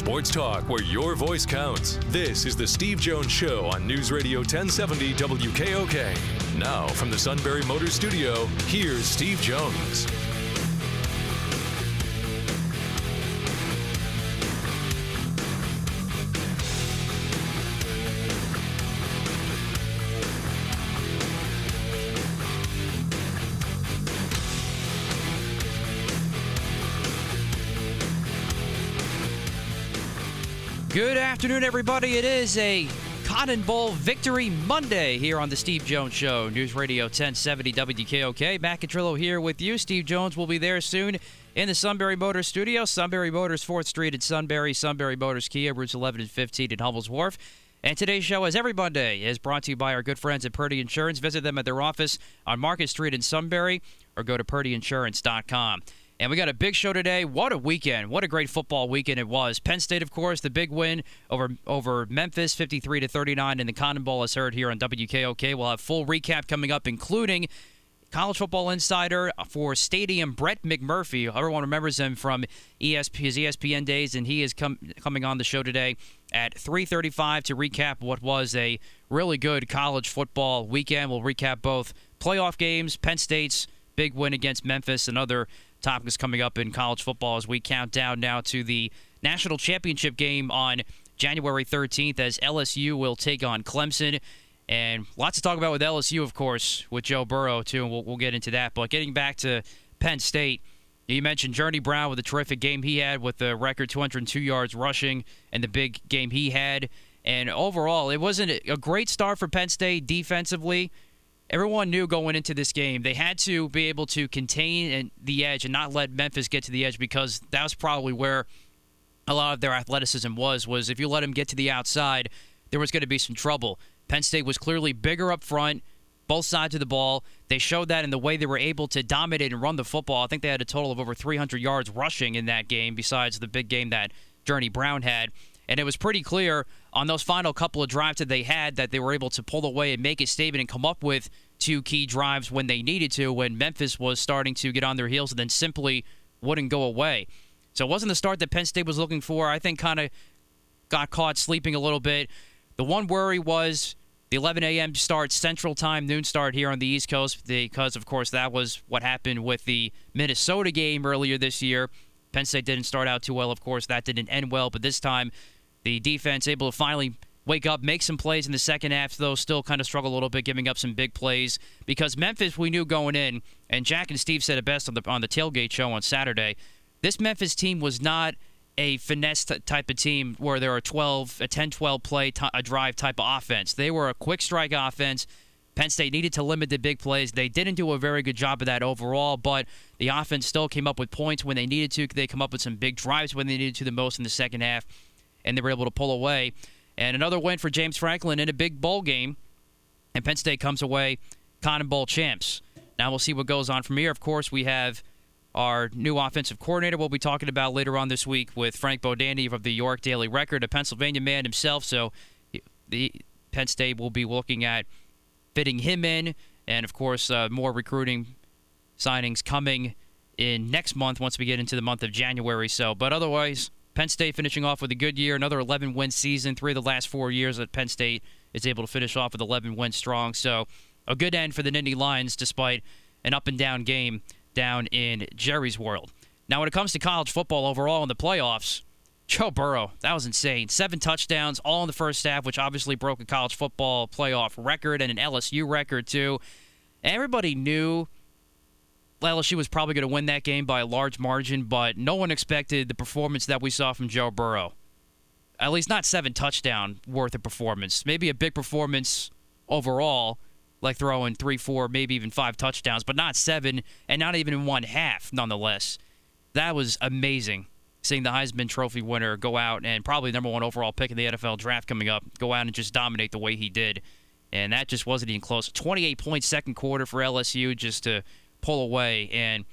Sports talk where your voice counts. This is the Steve Jones Show on News Radio 1070 WKOK. Now, from the Sunbury Motors Studio, here's Steve Jones. Good afternoon, everybody. It is a Cotton Bowl Victory Monday here on the Steve Jones Show. News Radio 1070 WKOK. Matt Catrillo here with you. Steve Jones will be there soon in the Sunbury Motors studio. Sunbury Motors, 4th Street in Sunbury. Sunbury Motors Kia, routes 11 and 15 in Hummel's Wharf. And today's show, as every Monday, is brought to you by our good friends at Purdy Insurance. Visit them at their office on Market Street in Sunbury or go to purdyinsurance.com. And we got a big show today. What a weekend. What a great football weekend it was. Penn State, of course, the big win over Memphis, 53-39 in the Cotton Bowl, as heard here on WKOK. We'll have full recap coming up, including College Football Insider for Stadium, Brett McMurphy. Everyone remembers him from his ESPN days, and he is coming on the show today at 3:35 to recap what was a really good college football weekend. We'll recap both playoff games, Penn State's big win against Memphis, and other topics coming up in college football as we count down now to the national championship game on January 13th as LSU will take on Clemson. And lots to talk about with LSU, of course, with Joe Burrow, too, and we'll get into that. But getting back to Penn State, you mentioned Journey Brown with a terrific game he had with the record 202 yards rushing and the big game he had. And overall, it wasn't a great start for Penn State defensively. Everyone knew going into this game they had to be able to contain the edge and not let Memphis get to the edge, because that was probably where a lot of their athleticism was if you let them get to the outside, there was going to be some trouble. Penn State was clearly bigger up front, both sides of the ball. They showed that in the way they were able to dominate and run the football. I think they had a total of over 300 yards rushing in that game, besides the big game that Journey Brown had. And it was pretty clear on those final couple of drives that they had that they were able to pull away and make a statement and come up with two key drives when they needed to, when Memphis was starting to get on their heels and then simply wouldn't go away. So it wasn't the start that Penn State was looking for. I think kind of got caught sleeping a little bit. The one worry was the 11 a.m. start, Central Time, noon start here on the East Coast, because, of course, that was what happened with the Minnesota game earlier this year. Penn State didn't start out too well, of course. That didn't end well, but this time the defense able to finally wake up, make some plays in the second half, though still kind of struggle a little bit, giving up some big plays. Because Memphis, we knew going in, and Jack and Steve said it best on the tailgate show on Saturday, this Memphis team was not a finesse type of team where there are 10-12 play a drive type of offense. They were a quick strike offense. Penn State needed to limit the big plays. They didn't do a very good job of that overall, but the offense still came up with points when they needed to. They come up with some big drives when they needed to the most in the second half, and they were able to pull away. And another win for James Franklin in a big bowl game, and Penn State comes away Cotton Bowl champs. Now we'll see what goes on from here. Of course, we have our new offensive coordinator we'll be talking about later on this week with Frank Bodani of the York Daily Record, a Pennsylvania man himself. So the Penn State will be looking at fitting him in, and, of course, more recruiting signings coming in next month once we get into the month of January. But otherwise, Penn State finishing off with a good year, another 11-win season. 3 of the last 4 years that Penn State is able to finish off with 11 wins strong. So a good end for the Nittany Lions despite an up-and-down game down in Jerry's World. Now, when it comes to college football overall in the playoffs, Joe Burrow, that was insane. 7 touchdowns, all in the first half, which obviously broke a college football playoff record and an LSU record, too. Everybody knew LSU was probably going to win that game by a large margin, but no one expected the performance that we saw from Joe Burrow. At least not 7 touchdown worth of performance. Maybe a big performance overall, like throwing 3, 4, maybe even 5 touchdowns, but not 7, and not even in one half, nonetheless. That was amazing, seeing the Heisman Trophy winner go out and probably number 1 overall pick in the NFL draft coming up, go out and just dominate the way he did. And that just wasn't even close. 28-point second quarter for LSU just to pull away, and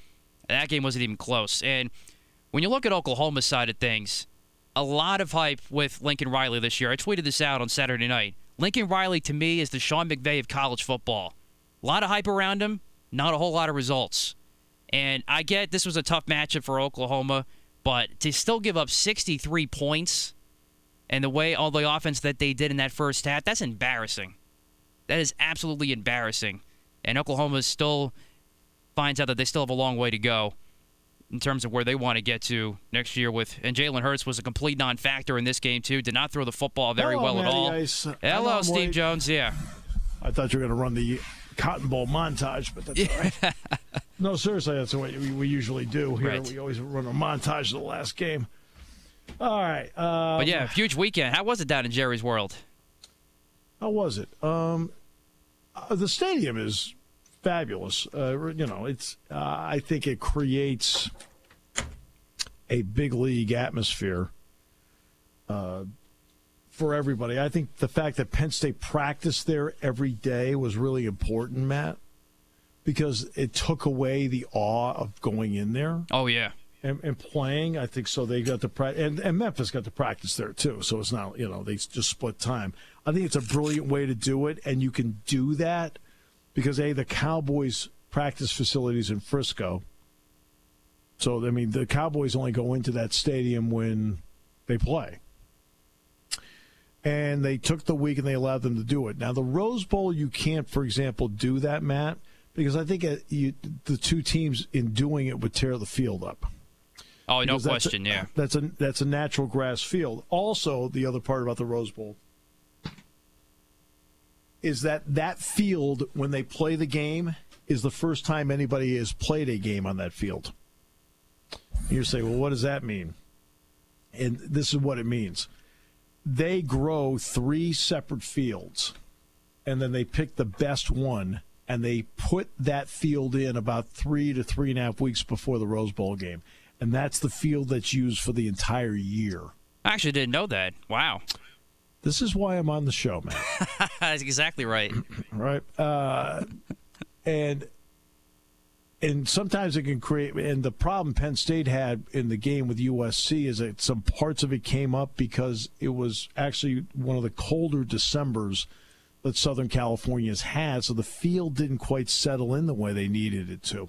that game wasn't even close. And when you look at Oklahoma's side of things, a lot of hype with Lincoln Riley this year. I tweeted this out on Saturday night. Lincoln Riley, to me, is the Sean McVay of college football. A lot of hype around him, not a whole lot of results. And I get this was a tough matchup for Oklahoma, But to still give up 63 points and the way all the offense that they did in that first half, that's embarrassing. That is absolutely embarrassing. And Oklahoma still finds out that they still have a long way to go in terms of where they want to get to next year. And Jalen Hurts was a complete non-factor in this game, too. Did not throw the football very well at all. Hello, Steve Jones. Yeah. I thought you were going to run the Cotton Bowl montage, but that's all right. No, seriously, that's what we usually do here. Right. We always run a montage of the last game. All right. But yeah, huge weekend. How was it down in Jerry's World? How was it? The stadium is fabulous. It's. I think it creates a big league atmosphere for everybody. I think the fact that Penn State practiced there every day was really important, Matt, because it took away the awe of going in there. Oh, yeah. And playing, I think so. They got to practice, and Memphis got to practice there too. So it's not, they just split time. I think it's a brilliant way to do it, and you can do that because the Cowboys practice facilities in Frisco. So I mean, the Cowboys only go into that stadium when they play, and they took the week and they allowed them to do it. Now the Rose Bowl, you can't, for example, do that, Matt, because I think the two teams in doing it would tear the field up. Oh, no question, yeah. That's a natural grass field. Also, the other part about the Rose Bowl is that field, when they play the game, is the first time anybody has played a game on that field. And you're saying, well, what does that mean? And this is what it means. They grow 3 separate fields, and then they pick the best one, and they put that field in about 3 to 3.5 weeks before the Rose Bowl game. And that's the field that's used for the entire year. I actually didn't know that. Wow. This is why I'm on the show, man. That's exactly right. Right. And sometimes it can create – and the problem Penn State had in the game with USC is that some parts of it came up because it was actually one of the colder Decembers that Southern California's had, so the field didn't quite settle in the way they needed it to.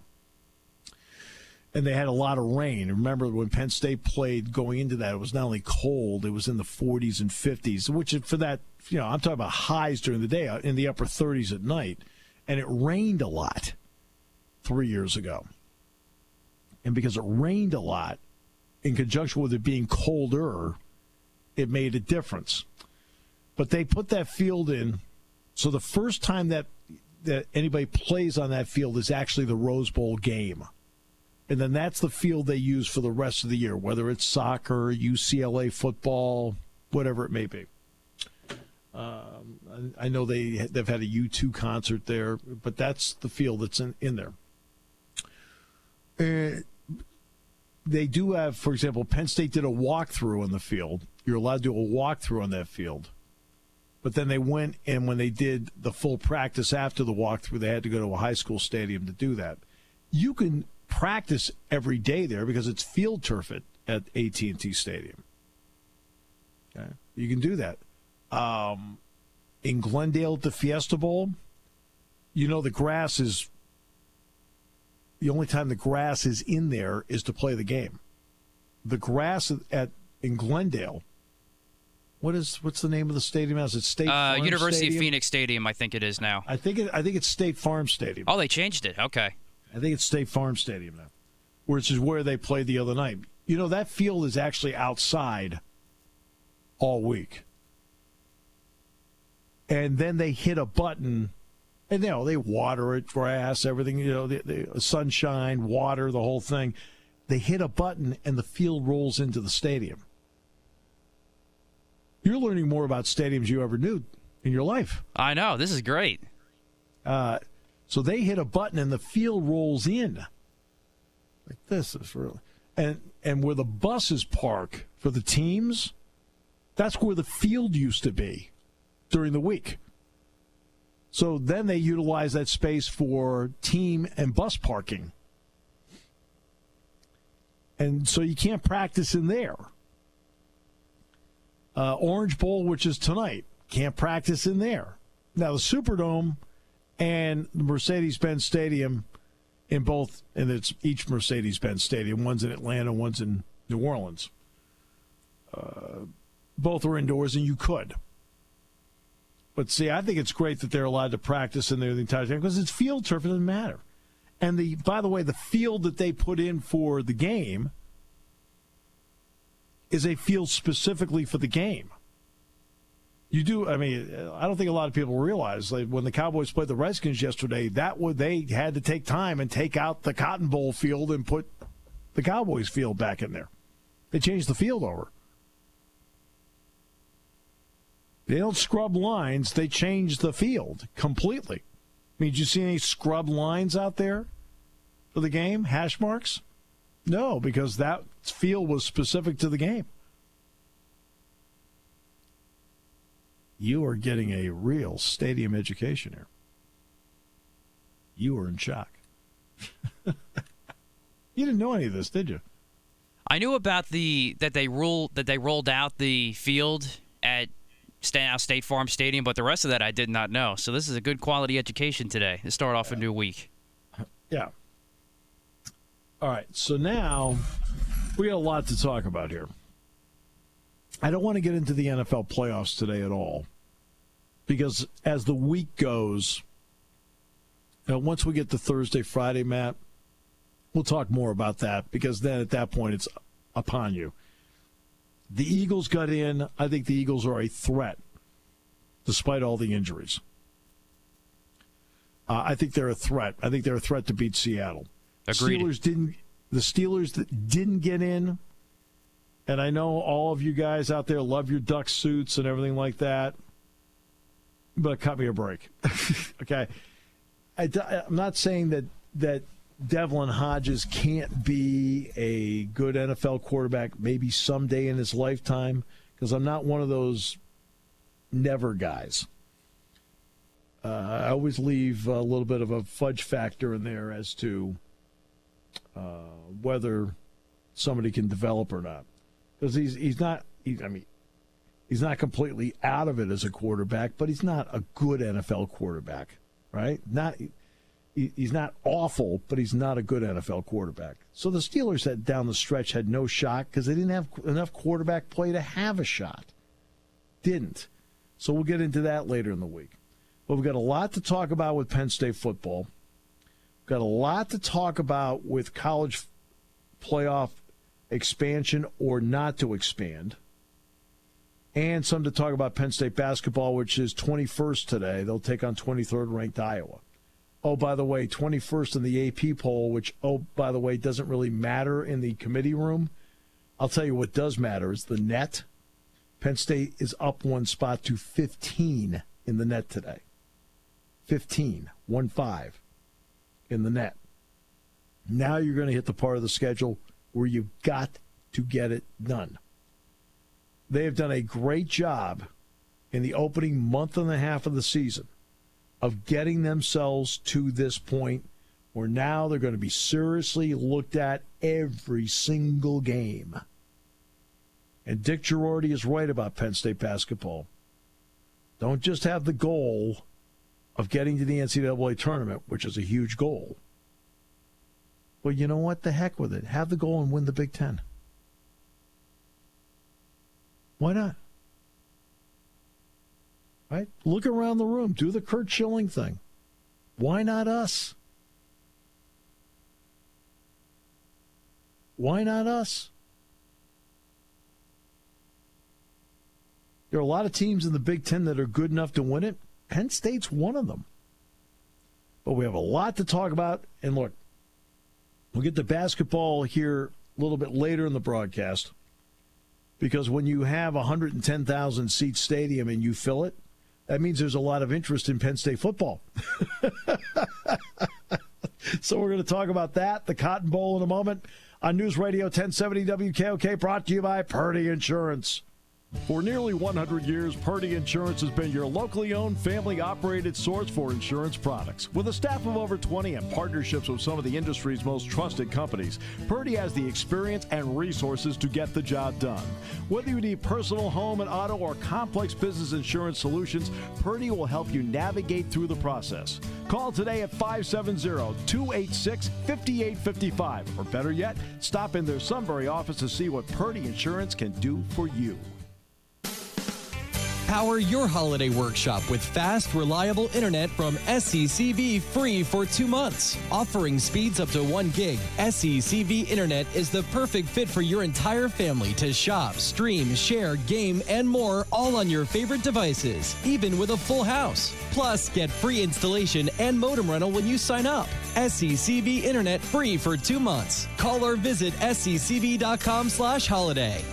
And they had a lot of rain. Remember when Penn State played going into that, it was not only cold, it was in the 40s and 50s, which for that, I'm talking about highs during the day, in the upper 30s at night. And it rained a lot 3 years ago. And because it rained a lot, in conjunction with it being colder, it made a difference. But they put that field in, so the first time that anybody plays on that field is actually the Rose Bowl game. And then that's the field they use for the rest of the year, whether it's soccer, UCLA football, whatever it may be. I know they've had a U2 concert there, but that's the field that's in there. They do have, for example, Penn State did a walkthrough on the field. You're allowed to do a walkthrough on that field. But then they went, and when they did the full practice after the walkthrough, they had to go to a high school stadium to do that. You can practice every day there because it's field turf at AT&T Stadium. Okay? You can do that. In Glendale at the Fiesta Bowl, the grass is – the only time the grass is in there is to play the game. The grass in Glendale, what's the name of the stadium now? Is it State Farm University Stadium? of Phoenix Stadium, I think it is now. I think it's State Farm Stadium. Oh, they changed it. Okay. I think it's State Farm Stadium now, which is where they played the other night. That field is actually outside all week. And then they hit a button, and they water it, grass, everything, the sunshine, water, the whole thing. They hit a button, and the field rolls into the stadium. You're learning more about stadiums you ever knew in your life. I know. This is great. So they hit a button and the field rolls in. Like this is really, and where the buses park for the teams, that's where the field used to be during the week. So then they utilize that space for team and bus parking. And so you can't practice in there. Orange Bowl, which is tonight, can't practice in there. Now the Superdome and the Mercedes-Benz Stadium, and it's each Mercedes-Benz Stadium. One's in Atlanta, one's in New Orleans. Both are indoors, and you could. But see, I think it's great that they're allowed to practice in there the entire time because it's field turf. It doesn't matter. And by the way, the field that they put in for the game is a field specifically for the game. I don't think a lot of people realize when the Cowboys played the Redskins yesterday, they had to take time and take out the Cotton Bowl field and put the Cowboys field back in there. They changed the field over. They don't scrub lines. They change the field completely. Did you see any scrub lines out there for the game? Hash marks? No, because that field was specific to the game. You are getting a real stadium education here. You were in shock. You didn't know any of this, did you? I knew about that they rolled out the field at State Farm Stadium, but the rest of that I did not know. So this is a good quality education today to start off a new week. Yeah. All right, so now we got a lot to talk about here. I don't want to get into the NFL playoffs today at all because as the week goes, once we get to Thursday, Friday, Matt, we'll talk more about that because then at that point it's upon you. The Eagles got in. I think the Eagles are a threat despite all the injuries. I think they're a threat. I think they're a threat to beat Seattle. Agreed. The Steelers that didn't get in, and I know all of you guys out there love your duck suits and everything like that, but cut me a break. Okay? I'm not saying that Devlin Hodges can't be a good NFL quarterback maybe someday in his lifetime, because I'm not one of those never guys. I always leave a little bit of a fudge factor in there as to whether somebody can develop or not, because he's not completely out of it as a quarterback, but he's not a good NFL quarterback, right? He's not awful, but he's not a good NFL quarterback. So the Steelers down the stretch had no shot because they didn't have enough quarterback play to have a shot. Didn't. So we'll get into that later in the week. But we've got a lot to talk about with Penn State football. We've got a lot to talk about with college playoff expansion or not to expand. And some to talk about Penn State basketball, which is 21st today. They'll take on 23rd ranked Iowa. Oh, by the way, 21st in the AP poll, which, by the way, doesn't really matter in the committee room. I'll tell you what does matter is the net. Penn State is up one spot to 15 in the net today. 15, 1-5 in the net. Now you're going to hit the part of the schedule where you've got to get it done. They have done a great job in the opening month and a half of the season of getting themselves to this point where now they're going to be seriously looked at every single game. And Dick Girardi is right about Penn State basketball. Don't just have the goal of getting to the NCAA tournament, which is a huge goal. Well, you know what? The heck with it. Have the goal and win the Big Ten. Why not? Right? Look around the room. Do the Kurt Schilling thing. Why not us? Why not us? There are a lot of teams in the Big Ten that are good enough to win it. Penn State's one of them. But we have a lot to talk about. And look, we'll get to basketball here a little bit later in the broadcast. Because when you have a 110,000-seat stadium and you fill it, that means there's a lot of interest in Penn State football. So we're going to talk about that, the Cotton Bowl, in a moment on News Radio 1070 WKOK, brought to you by Purdy Insurance. For nearly 100 years, Purdy Insurance has been your locally owned, family-operated source for insurance products. With a staff of over 20 and partnerships with some of the industry's most trusted companies, Purdy has the experience and resources to get the job done. Whether you need personal, home, and auto, or complex business insurance solutions, Purdy will help you navigate through the process. Call today at 570-286-5855. Or better yet, stop in their Sunbury office to see what Purdy Insurance can do for you. Power your holiday workshop with fast, reliable internet from SECV free for 2 months. Offering speeds up to 1 gig, SECV internet is the perfect fit for your entire family to shop, stream, share, game, and more, all on your favorite devices, even with a full house. Plus, get free installation and modem rental when you sign up. SECV internet free for 2 months. Call or visit sccv.com/holiday.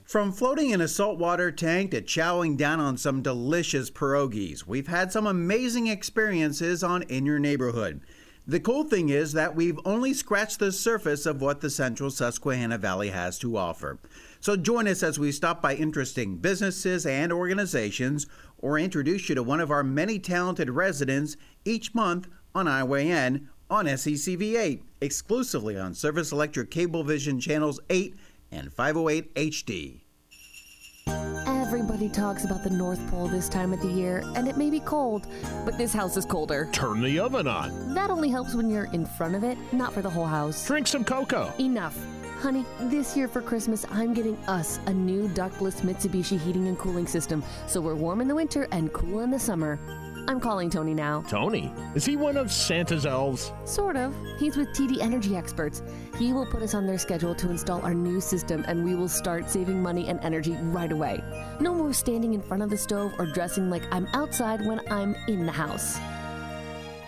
From floating in a saltwater tank to chowing down on some delicious pierogies, we've had some amazing experiences on In Your Neighborhood. The cool thing is that we've only scratched the surface of what the Central Susquehanna Valley has to offer. So join us as we stop by interesting businesses and organizations, or introduce you to one of our many talented residents each month on IYN on SECV8, exclusively on Service Electric Cablevision Channels 8 and 508 HD. Everybody talks about the North Pole this time of the year, and it may be cold, but this house is colder. Turn the oven on. That only helps when you're in front of it, not for the whole house. Drink some cocoa. Enough. Honey, this year for Christmas, I'm getting us a new ductless Mitsubishi heating and cooling system, so we're warm in the winter and cool in the summer. I'm calling Tony now. Tony? Is he one of Santa's elves? Sort of. He's with TD Energy Experts. He will put us on their schedule to install our new system, and we will start saving money and energy right away. No more standing in front of the stove or dressing like I'm outside when I'm in the house.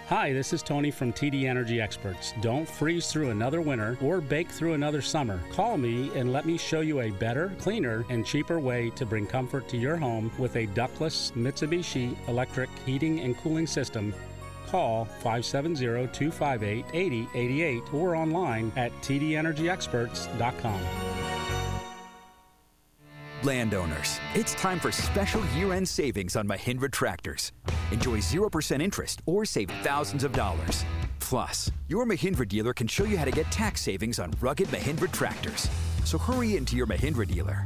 Hi, this is Tony from TD Energy Experts. Don't freeze through another winter or bake through another summer. Call me and let me show you a better, cleaner, and cheaper way to bring comfort to your home with a ductless Mitsubishi electric heating and cooling system. Call 570-258-8088 or online at tdenergyexperts.com. Landowners, it's time for special year-end savings on Mahindra tractors. Enjoy 0% interest or save thousands of dollars. Plus, your Mahindra dealer can show you how to get tax savings on rugged Mahindra tractors. So hurry into your Mahindra dealer.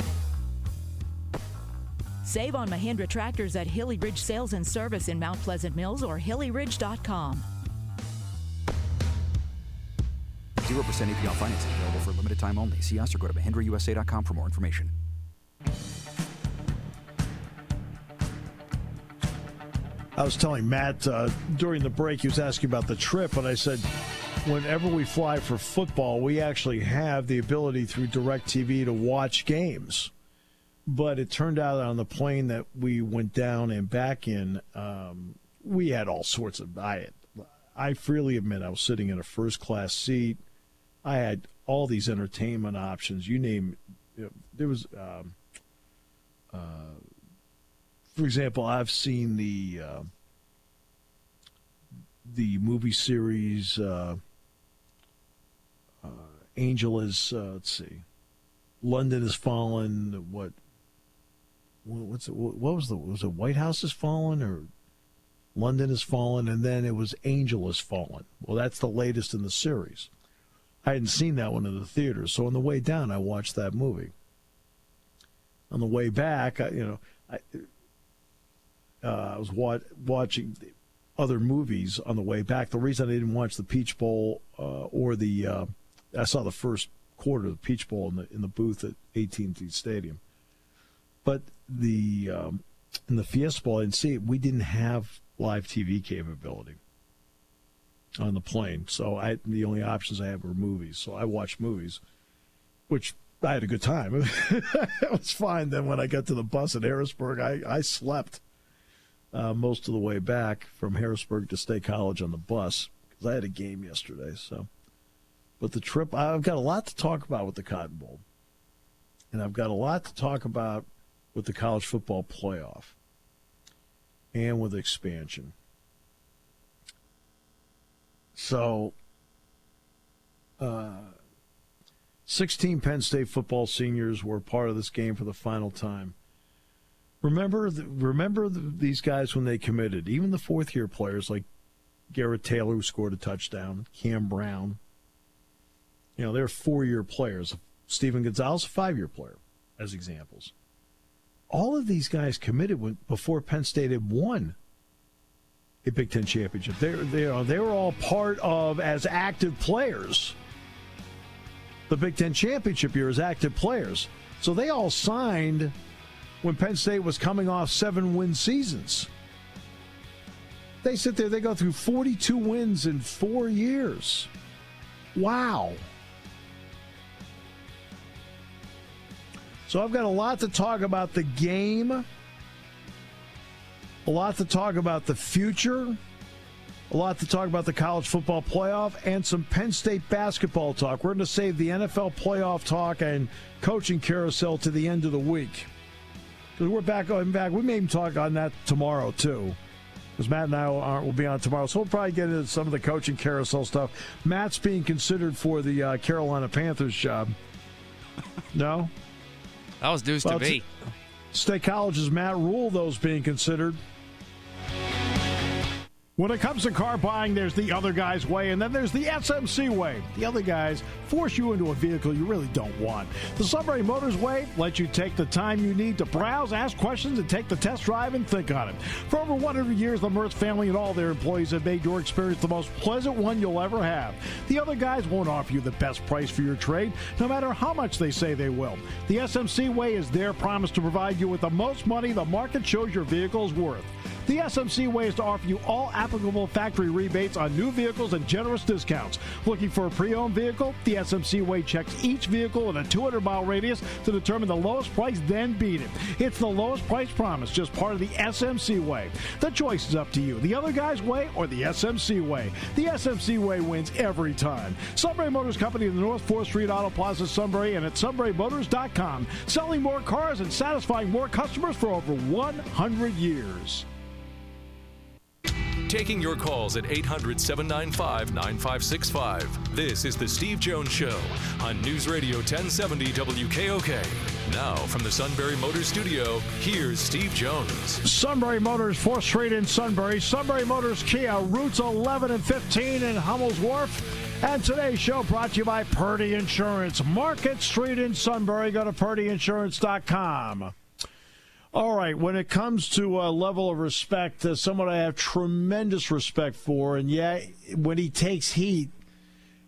Save on Mahindra tractors at Hilly Ridge Sales and Service in Mount Pleasant Mills or hillyridge.com. 0% APR financing available for a limited time only. See us or go to MahindraUSA.com for more information. I was telling Matt during the break, he was asking about the trip, and I said, whenever we fly for football, we actually have the ability through DirecTV to watch games. But it turned out on the plane that we went down and back in, we had all sorts of I freely admit I was sitting in a first-class seat. I had all these entertainment options. You name it. There was, for example, I've seen the movie series Angel is, let's see, London Has Fallen. Was it White House Has Fallen or London Has Fallen, and then it was Angel Has Fallen. Well, that's the latest in the series. I hadn't seen that one in the theater, so on the way down, I watched that movie. On the way back, I was watching other movies on the way back. The reason I didn't watch the Peach Bowl or I saw the first quarter of the Peach Bowl in the booth at AT&T Stadium. But in the Fiesta Bowl, I didn't see it. We didn't have live TV capability on the plane, so the only options I had were movies. So I watched movies, which I had a good time. It was fine. Then when I got to the bus at Harrisburg, I slept most of the way back from Harrisburg to State College on the bus because I had a game yesterday. So, but the trip, I've got a lot to talk about with the Cotton Bowl, and I've got a lot to talk about with the college football playoff and with expansion. So, 16 Penn State football seniors were part of this game for the final time. Remember these guys when they committed, even the fourth-year players like Garrett Taylor, who scored a touchdown, Cam Brown. You know, they're 4-year players. Stephen Gonzalez, a 5-year player, as examples. All of these guys committed before Penn State had won a Big Ten championship. They were all part of, as active players, the Big Ten championship year as active players. So they all signed when Penn State was coming off 7-win seasons. They sit there, they go through 42 wins in 4 years. Wow. So I've got a lot to talk about the game, a lot to talk about the future, a lot to talk about the college football playoff, and some Penn State basketball talk. We're going to save the NFL playoff talk and coaching carousel to the end of the week. Because we're back. We may even talk on that tomorrow, too. Because Matt and I will be on tomorrow. So we'll probably get into some of the coaching carousel stuff. Matt's being considered for the Carolina Panthers job. No? That was news to me. State College's Matt Rule, those being considered. When it comes to car buying, there's the other guy's way, and then there's the SMC way. The other guys force you into a vehicle you really don't want. The Sunbury Motors way lets you take the time you need to browse, ask questions, and take the test drive and think on it. For over 100 years, the Mertz family and all their employees have made your experience the most pleasant one you'll ever have. The other guys won't offer you the best price for your trade, no matter how much they say they will. The SMC way is their promise to provide you with the most money the market shows your vehicle is worth. The SMC way is to offer you all applicable factory rebates on new vehicles and generous discounts. Looking for a pre-owned vehicle? The SMC way checks each vehicle in a 200-mile radius to determine the lowest price, then beat it. It's the lowest price promise, just part of the SMC way. The choice is up to you. The other guy's way or the SMC way. The SMC way wins every time. Sunbury Motors Company in the North 4th Street Auto Plaza, Sunbury, and at sunburymotors.com. Selling more cars and satisfying more customers for over 100 years. Taking your calls at 800-795-9565. This is the Steve Jones Show on News Radio 1070 WKOK. Now, from the Sunbury Motors Studio, here's Steve Jones. Sunbury Motors, 4th Street in Sunbury. Sunbury Motors Kia, routes 11 and 15 in Hummel's Wharf. And today's show brought to you by Purdy Insurance. Market Street in Sunbury. Go to purdyinsurance.com. All right, when it comes to a level of respect, someone I have tremendous respect for, and yeah, when he takes heat,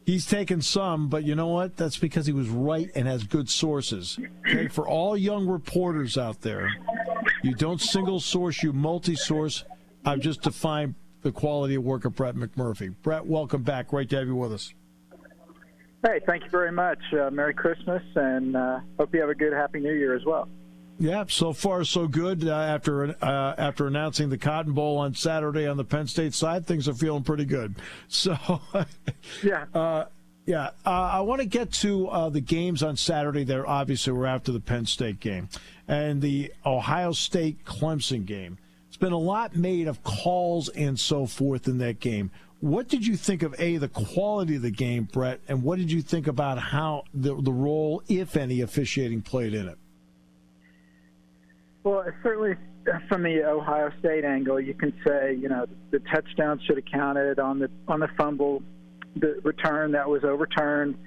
he's taken some, but you know what? That's because he was right and has good sources. Okay, for all young reporters out there, you don't single source, you multi-source. I've just defined the quality of work of Brett McMurphy. Brett, welcome back. Great to have you with us. Hey, thank you very much. Merry Christmas, and hope you have a good, happy New Year as well. Yeah, so far so good. After announcing the Cotton Bowl on Saturday on the Penn State side, things are feeling pretty good. So, I want to get to the games on Saturday. There obviously were after the Penn State game and the Ohio State Clemson game. It's been a lot made of calls and so forth in that game. What did you think of the quality of the game, Brett, and what did you think about how the role, if any, officiating played in it? Well, certainly from the Ohio State angle, you can say, the touchdown should have counted on the fumble, the return that was overturned.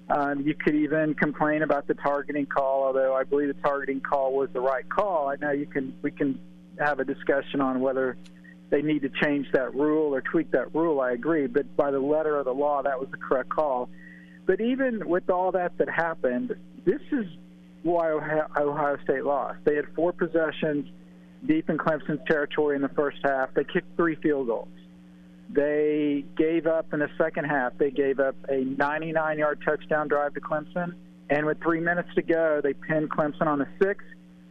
You could even complain about the targeting call, although I believe the targeting call was the right call. I know we can have a discussion on whether they need to change that rule or tweak that rule. I agree, but by the letter of the law, that was the correct call. But even with all that happened, this is why Ohio State lost. They had 4 possessions deep in Clemson's territory in the first half. They kicked 3 field goals. They gave up in the second half. They gave up a 99-yard touchdown drive to Clemson, and with 3 minutes to go, they pinned Clemson on the 6.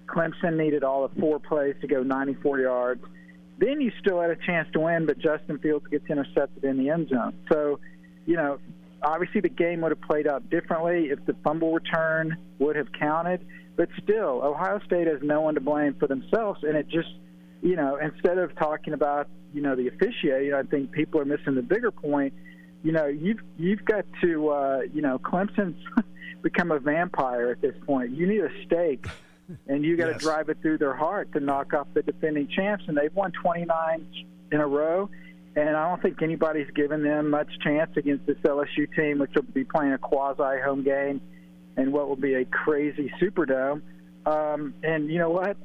Clemson needed all of 4 plays to go 94 yards. Then you still had a chance to win, but Justin Fields gets intercepted in the end zone. So, obviously the game would have played out differently if the fumble return would have counted. But still, Ohio State has no one to blame for themselves. And it just, instead of talking about, the officiating, I think people are missing the bigger point. you've got to, Clemson's become a vampire at this point. You need a stake, and you got to drive it through their heart to knock off the defending champs. And they've won 29 in a row, and I don't think anybody's given them much chance against this LSU team, which will be playing a quasi-home game in what will be a crazy Superdome. And you know what?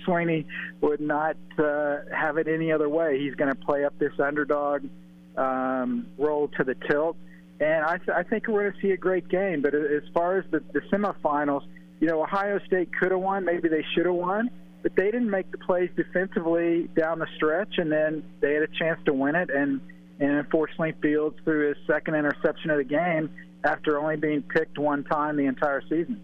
Sweeney would not have it any other way. He's going to play up this underdog role to the tilt. And I think we're going to see a great game. But as far as the semifinals, Ohio State could have won. Maybe they should have won. But they didn't make the plays defensively down the stretch, and then they had a chance to win it. And unfortunately, Fields threw his second interception of the game after only being picked one time the entire season.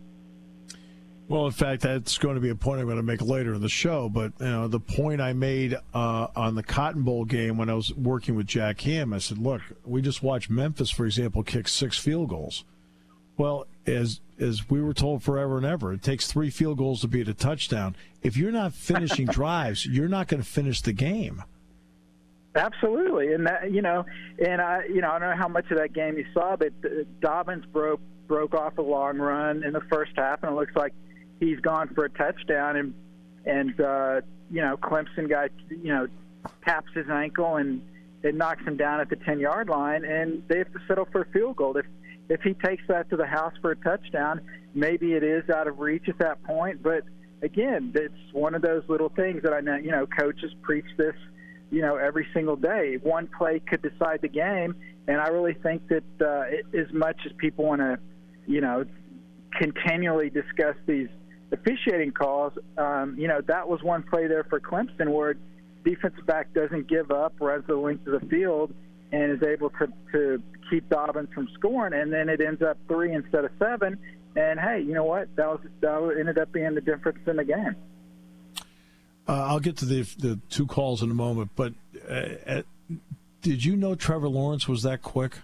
Well, in fact, that's going to be a point I'm going to make later in the show. But the point I made on the Cotton Bowl game when I was working with Jack Ham, I said, look, we just watched Memphis, for example, kick 6 field goals. Well, as we were told forever and ever, it takes 3 field goals to beat a touchdown. If you're not finishing drives, you're not going to finish the game. Absolutely, and that and I don't know how much of that game you saw, but Dobbins broke off a long run in the first half, and it looks like he's gone for a touchdown, and Clemson guy taps his ankle and it knocks him down at the 10-yard line, and they have to settle for a field goal. If he takes that to the house for a touchdown, maybe it is out of reach at that point. But again, it's one of those little things that I know. Coaches preach this, every single day. One play could decide the game, and I really think that as much as people want to, continually discuss these officiating calls, that was one play there for Clemson where defensive back doesn't give up, runs the length of the field, and is able to keep Dobbins from scoring, and then it ends up 3 instead of 7. And hey, you know what? That ended up being the difference in the game. I'll get to the 2 calls in a moment, but did you know Trevor Lawrence was that quick?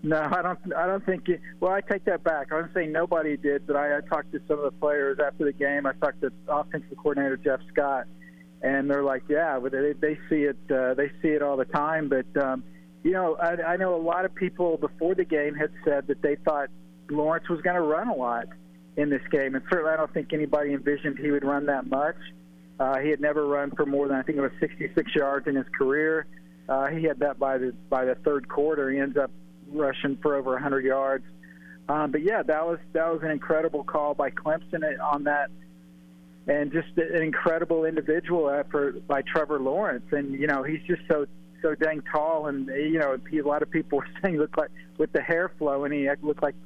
No, I don't think it. Well, I take that back. I wouldn't say nobody did, but I talked to some of the players after the game. I talked to offensive coordinator Jeff Scott, and they're like, yeah, but they see it. They see it all the time. But I know a lot of people before the game had said that they thought Lawrence was going to run a lot in this game, and certainly I don't think anybody envisioned he would run that much. He had never run for more than, I think it was 66 yards in his career. He had that by the third quarter. He ends up rushing for over 100 yards. But yeah, that was an incredible call by Clemson on that, and just an incredible individual effort by Trevor Lawrence. And he's just so dang tall, and a lot of people were saying he looked like, with the hair flowing, he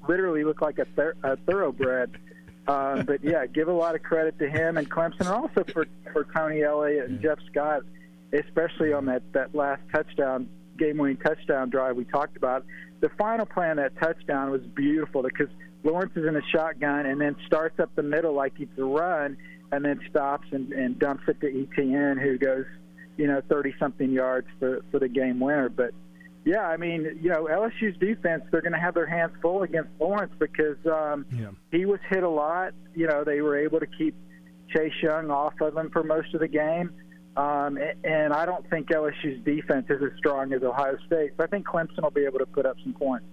literally looked like a thoroughbred. But yeah, give a lot of credit to him and Clemson, and also for Tony Elliott and Jeff Scott, especially on that last touchdown, game-winning touchdown drive we talked about. The final play on that touchdown was beautiful because Lawrence is in a shotgun and then starts up the middle like he's a run, and then stops and dumps it to Etienne, who goes 30-something yards for the game winner. But yeah, I mean, LSU's defense, they're going to have their hands full against Lawrence because he was hit a lot. They were able to keep Chase Young off of him for most of the game. And I don't think LSU's defense is as strong as Ohio State. So I think Clemson will be able to put up some points.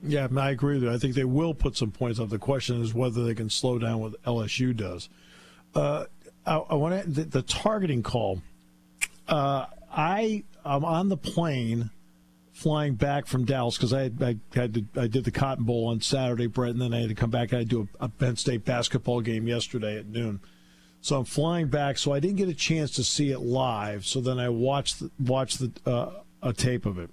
Yeah, I agree with you. I think they will put some points up. The question is whether they can slow down what LSU does. I want the targeting call. I'm on the plane flying back from Dallas because I did the Cotton Bowl on Saturday, Brett, and then I had to come back. I had to do a Penn State basketball game yesterday at noon. So I'm flying back, so I didn't get a chance to see it live. So then I watched a tape of it.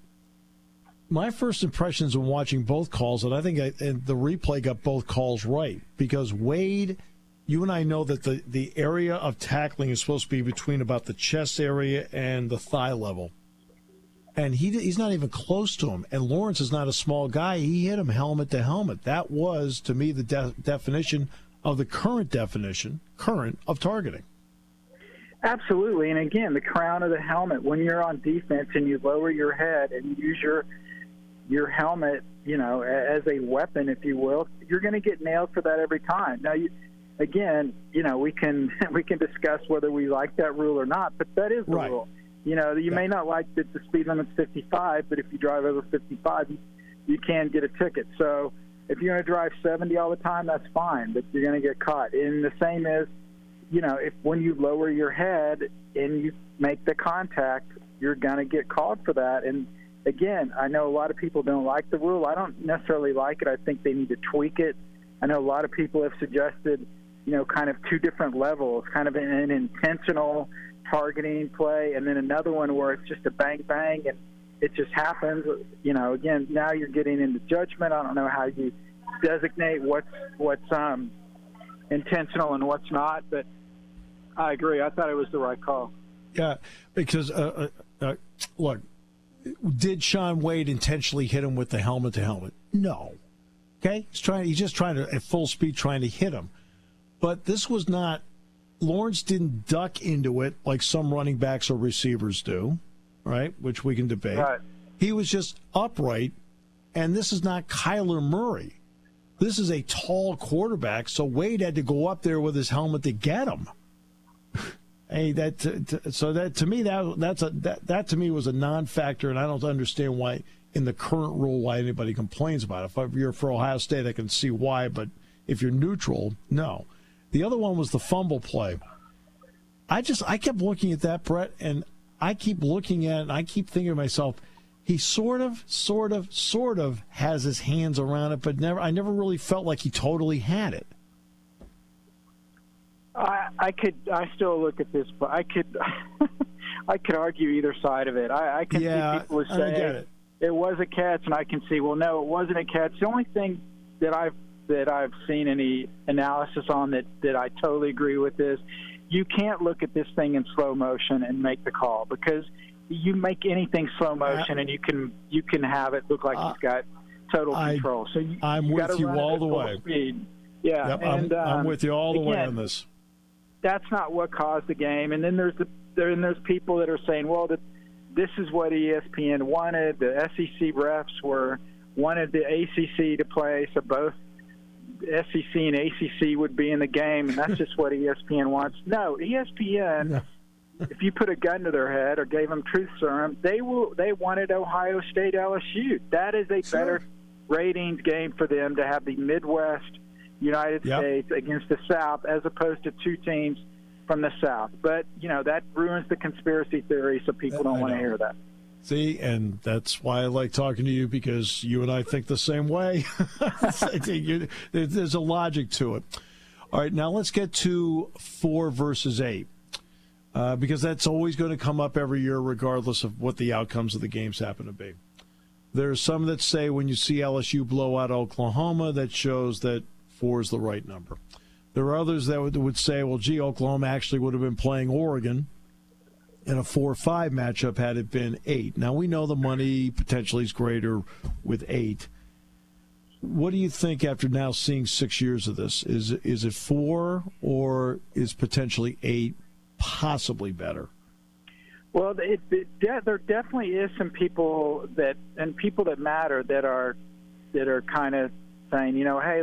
My first impressions when watching both calls, and I think and the replay got both calls right, because Wade, you and I know that the area of tackling is supposed to be between about the chest area and the thigh level. And he's not even close to him. And Lawrence is not a small guy. He hit him helmet to helmet. That was, to me, the definition of the current of targeting. Absolutely. And again, the crown of the helmet, when you're on defense and you lower your head and use your helmet, as a weapon, if you will, you're going to get nailed for that every time. Now, we can discuss whether we like that rule or not, but that is the rule. You know, you may not like that the speed limit's 55, but if you drive over 55, you can get a ticket. So if you're going to drive 70 all the time, that's fine, but you're going to get caught. And the same is, you know, if when you lower your head and you make the contact, you're going to get called for that. And again, I know a lot of people don't like the rule. I don't necessarily like it. I think they need to tweak it. I know a lot of people have suggested, you know, kind of two different levels, kind of an intentional targeting play, and then another one where it's just a bang-bang and it just happens. You know, again, now you're getting into judgment. I don't know how you designate what's intentional and what's not, but I agree. I thought it was the right call. Yeah, because, look, did Sean Wade intentionally hit him with the helmet-to-helmet? No. Okay? He's just trying to, at full speed, trying to hit him. But this was not, Lawrence didn't duck into it like some running backs or receivers do, right, which we can debate. Right. He was just upright, and this is not Kyler Murray. This is a tall quarterback, so Wade had to go up there with his helmet to get him. Hey, that to me was a non-factor, and I don't understand why in the current rule why anybody complains about it. If you're for Ohio State, I can see why, but if you're neutral, no. The other one was the fumble play. I kept looking at that, Brett, and I keep looking at it, and I keep thinking to myself, he sort of has his hands around it, but I never really felt like he totally had it. I still look at this, but I could argue either side of it. I can see people who say it was a catch, and I can see, well, no, it wasn't a catch. The only thing that I've seen any analysis on that I totally agree with is you can't look at this thing in slow motion and make the call, because you make anything slow motion and you can have it look like he's got total control. So I'm with you all the way. Speed. Yeah, yep, and I'm with you all the way on this. That's not what caused the game. And then there's people that are saying, well, this is what ESPN wanted. The SEC refs wanted the ACC to play, so both SEC and ACC would be in the game, and that's just what ESPN wants. No, ESPN, if you put a gun to their head or gave them truth serum, they wanted Ohio State LSU. That is a better ratings game for them to have the Midwest United States against the South as opposed to two teams from the South. But, you know, that ruins the conspiracy theory, so people don't want to hear that. See, and that's why I like talking to you, because you and I think the same way. There's a logic to it. All right, now let's get to 4 versus 8, because that's always going to come up every year regardless of what the outcomes of the games happen to be. There's some that say when you see LSU blow out Oklahoma, that shows that 4 is the right number. There are others that would say, well, gee, Oklahoma actually would have been playing Oregon in a 4-5 matchup had it been 8. Now, we know the money potentially is greater with 8. What do you think after now seeing 6 years of this? Is it 4, or is potentially 8 possibly better? Well, there definitely is some people that matter that are kind of saying, you know, hey,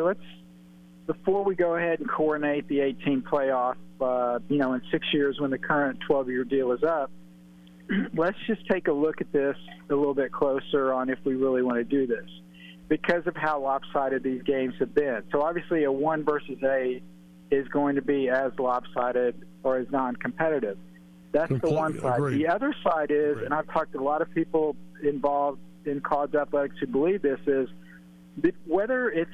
before we go ahead and coordinate the 18 playoff, in 6 years when the current 12-year deal is up, let's just take a look at this a little bit closer on if we really want to do this, because of how lopsided these games have been. So obviously a 1 versus 8 is going to be as lopsided or as non-competitive. That's the one side. Agreed. The other side is, and I've talked to a lot of people involved in college athletics who believe this, is whether it's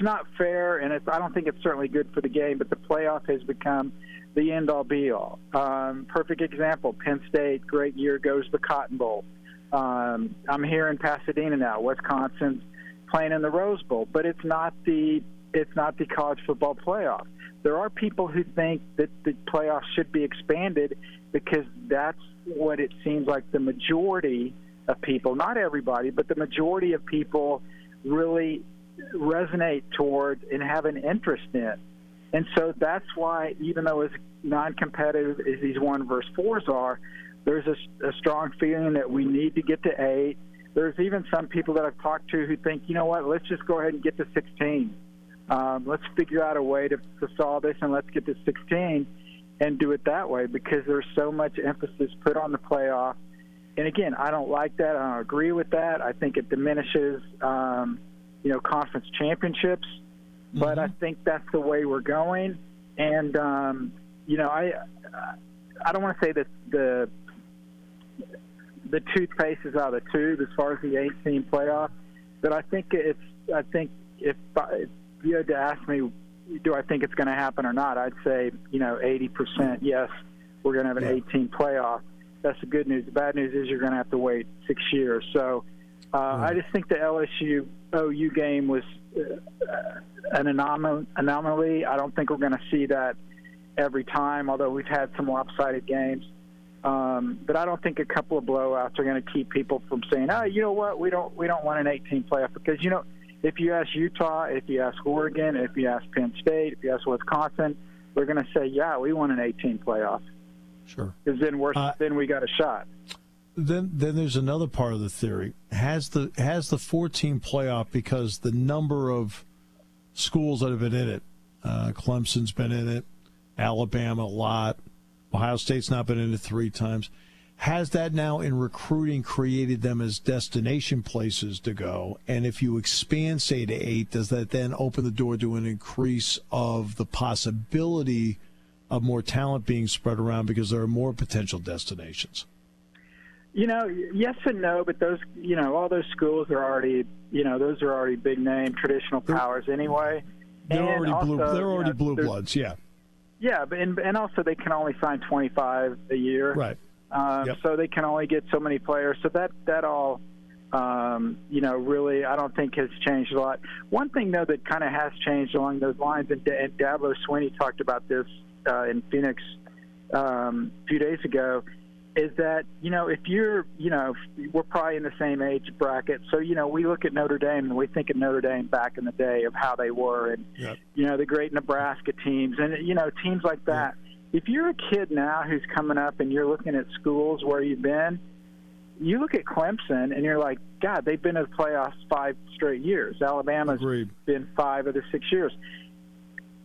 not fair, and I don't think it's certainly good for the game, but the playoff has become the end-all, be-all. Perfect example, Penn State, great year, goes to the Cotton Bowl. I'm here in Pasadena now. Wisconsin's playing in the Rose Bowl, but it's not the college football playoff. There are people who think that the playoffs should be expanded because that's what it seems like the majority of people, not everybody, but the majority of people really resonate towards and have an interest in. And so that's why, even though as non-competitive as these 1 versus 4s are, there's a strong feeling that we need to get to 8. There's even some people that I've talked to who think, you know what, let's just go ahead and get to 16. Let's figure out a way to solve this, and let's get to 16. and do it that way, because there's so much emphasis put on the playoff. And again, I don't like that. I don't agree with that. I think it diminishes, conference championships. Mm-hmm. But I think that's the way we're going. And I don't want to say that the toothpaste is out of the tube as far as the 8-team playoff, but I think if you had to ask me, do I think it's going to happen or not, I'd say 80% yes, we're going to have an 8-team playoff. That's the good news. The bad news is you're going to have to wait 6 years. So I just think the LSU-OU game was an anomaly. I don't think we're going to see that every time, although we've had some lopsided games. But I don't think a couple of blowouts are going to keep people from saying, "Oh, you know what? We don't want an 8-team playoff." Because if you ask Utah, if you ask Oregon, if you ask Penn State, if you ask Wisconsin, they're going to say, "Yeah, we want an 8-team playoff." Sure. Because then we got a shot. Then there's another part of the theory. Has the 4-team playoff, because the number of schools that have been in it, Clemson's been in it, Alabama a lot, Ohio State's not been in it 3 times. Has that now in recruiting created them as destination places to go? And if you expand, say, to 8, does that then open the door to an increase of the possibility of more talent being spread around because there are more potential destinations? Yes and no, but those, all those schools are already, those are already big name traditional powers anyway. They're already blue bloods, yeah. Yeah, but and also they can only sign 25 a year, right? So they can only get so many players. So that all, really, I don't think has changed a lot. One thing though that kind of has changed along those lines, and Dabo Swinney talked about this in Phoenix a few days ago, is that, if you're, we're probably in the same age bracket. So, we look at Notre Dame and we think of Notre Dame back in the day of how they were and, the great Nebraska teams and, teams like that. If you're a kid now who's coming up and you're looking at schools where you've been, you look at Clemson and you're like, God, they've been to the playoffs 5 straight years. Alabama's been 5 of the 6 years.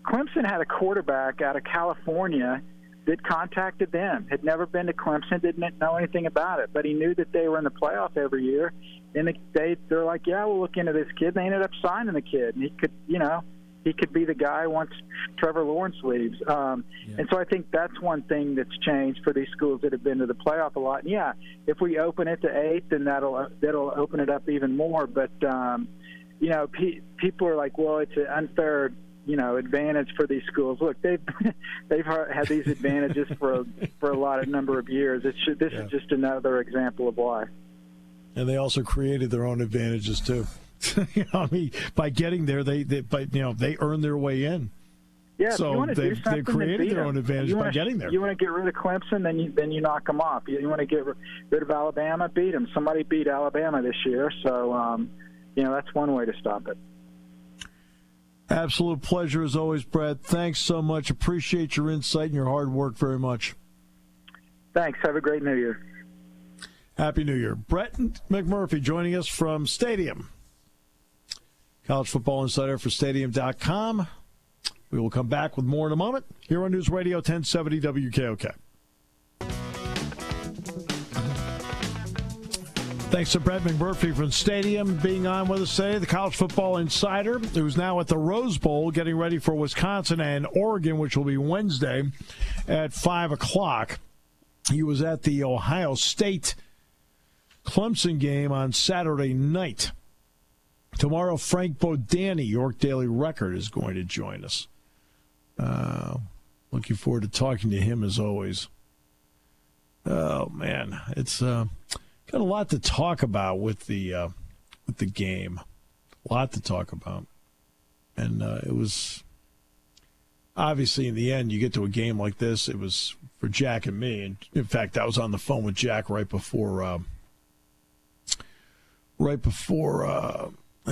Clemson had a quarterback out of California that contacted them, had never been to Clemson, didn't know anything about it, but he knew that they were in the playoff every year, and they're like, yeah, we'll look into this kid, and they ended up signing the kid, and he could be the guy once Trevor Lawrence leaves. And so I think that's one thing that's changed for these schools that have been to the playoff a lot. And yeah, if we open it to 8, then that'll open it up even more, but people are like, well, it's an unfair advantage for these schools. Look, they've had these advantages for a lot of number of years. This is just another example of why. And they also created their own advantages too. By getting there, they earned their way in. Yeah, so they've created their own advantage by getting there. You want to get rid of Clemson, then you knock them off. You want to get rid of Alabama, beat them. Somebody beat Alabama this year, so that's one way to stop it. Absolute pleasure as always, Brett. Thanks so much. Appreciate your insight and your hard work very much. Thanks. Have a great New Year. Happy New Year. Brett McMurphy joining us from Stadium. College Football Insider for Stadium.com. We will come back with more in a moment here on News Radio 1070 WKOK. Thanks to Brett McMurphy from Stadium being on with us today, the College Football Insider, who's now at the Rose Bowl getting ready for Wisconsin and Oregon, which will be Wednesday at 5 o'clock. He was at the Ohio State Clemson game on Saturday night. Tomorrow, Frank Bodani, York Daily Record, is going to join us. Looking forward to talking to him as always. Oh, man, it's... got a lot to talk about with the game. A lot to talk about. And it was, obviously, in the end, you get to a game like this, it was for Jack and me. And in fact, I was on the phone with Jack right before I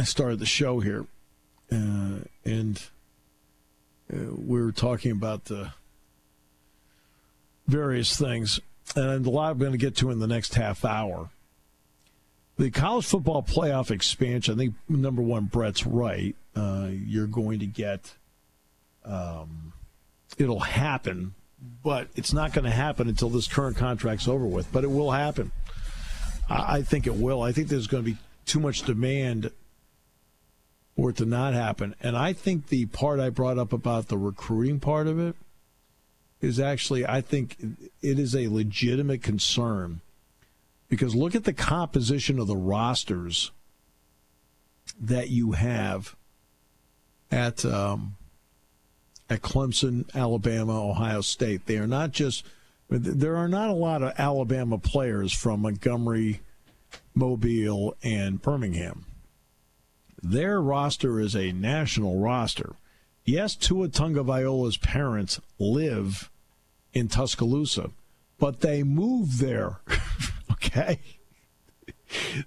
started the show here. And we were talking about the various things. And a lot I'm going to get to in the next half hour. The college football playoff expansion, I think, number one, Brett's right. You're going to get, it'll happen but it's not going to happen until this current contract's over with. But it will happen. I think it will. I think there's going to be too much demand for it to not happen. And I think the part I brought up about the recruiting part of it is actually, I think it is a legitimate concern, because look at the composition of the rosters that you have at Clemson, Alabama, Ohio State. They are not just – there are not a lot of Alabama players from Montgomery, Mobile, and Birmingham. Their roster is a national roster. Yes, Tua Tagovailoa's parents live in Tuscaloosa, but they moved there, okay?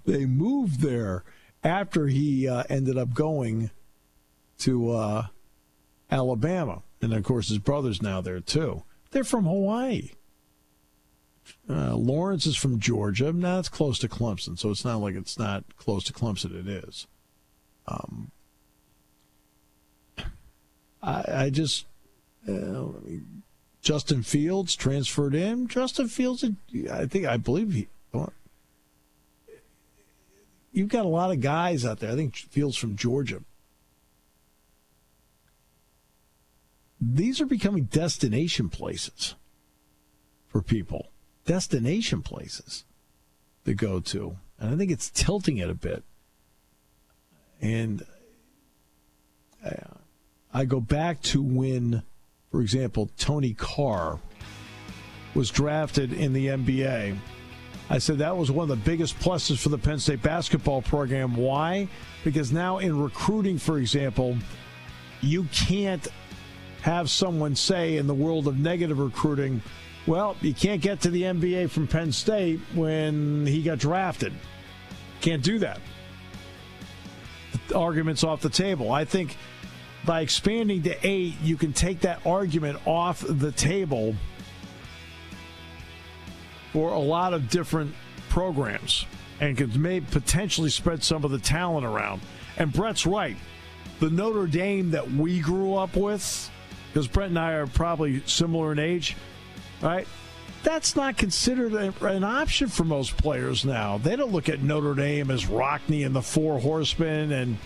They moved there after he ended up going to Alabama. And, of course, his brother's now there, too. They're from Hawaii. Lawrence is from Georgia. Now, it's close to Clemson, so it's not like it's not close to Clemson. It is. I just Justin Fields transferred in. Justin Fields, I believe you've got a lot of guys out there. I think Fields from Georgia. These are becoming destination places for people. Destination places to go to. And I think it's tilting it a bit. And I go back to when, for example, Tony Carr was drafted in the NBA. I said that was one of the biggest pluses for the Penn State basketball program. Why? Because now in recruiting, for example, you can't have someone say in the world of negative recruiting, well, you can't get to the NBA from Penn State when he got drafted. Can't do that. The argument's off the table. I think by expanding to 8, you can take that argument off the table for a lot of different programs and could potentially spread some of the talent around. And Brett's right. The Notre Dame that we grew up with, because Brett and I are probably similar in age, right? That's not considered an option for most players now. They don't look at Notre Dame as Rockne and the Four Horsemen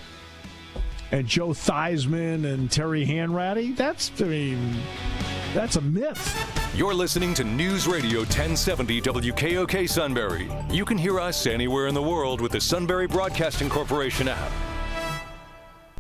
and Joe Theismann and Terry Hanratty. That's a myth. You're listening to News Radio 1070 WKOK Sunbury. You can hear us anywhere in the world with the Sunbury Broadcasting Corporation app.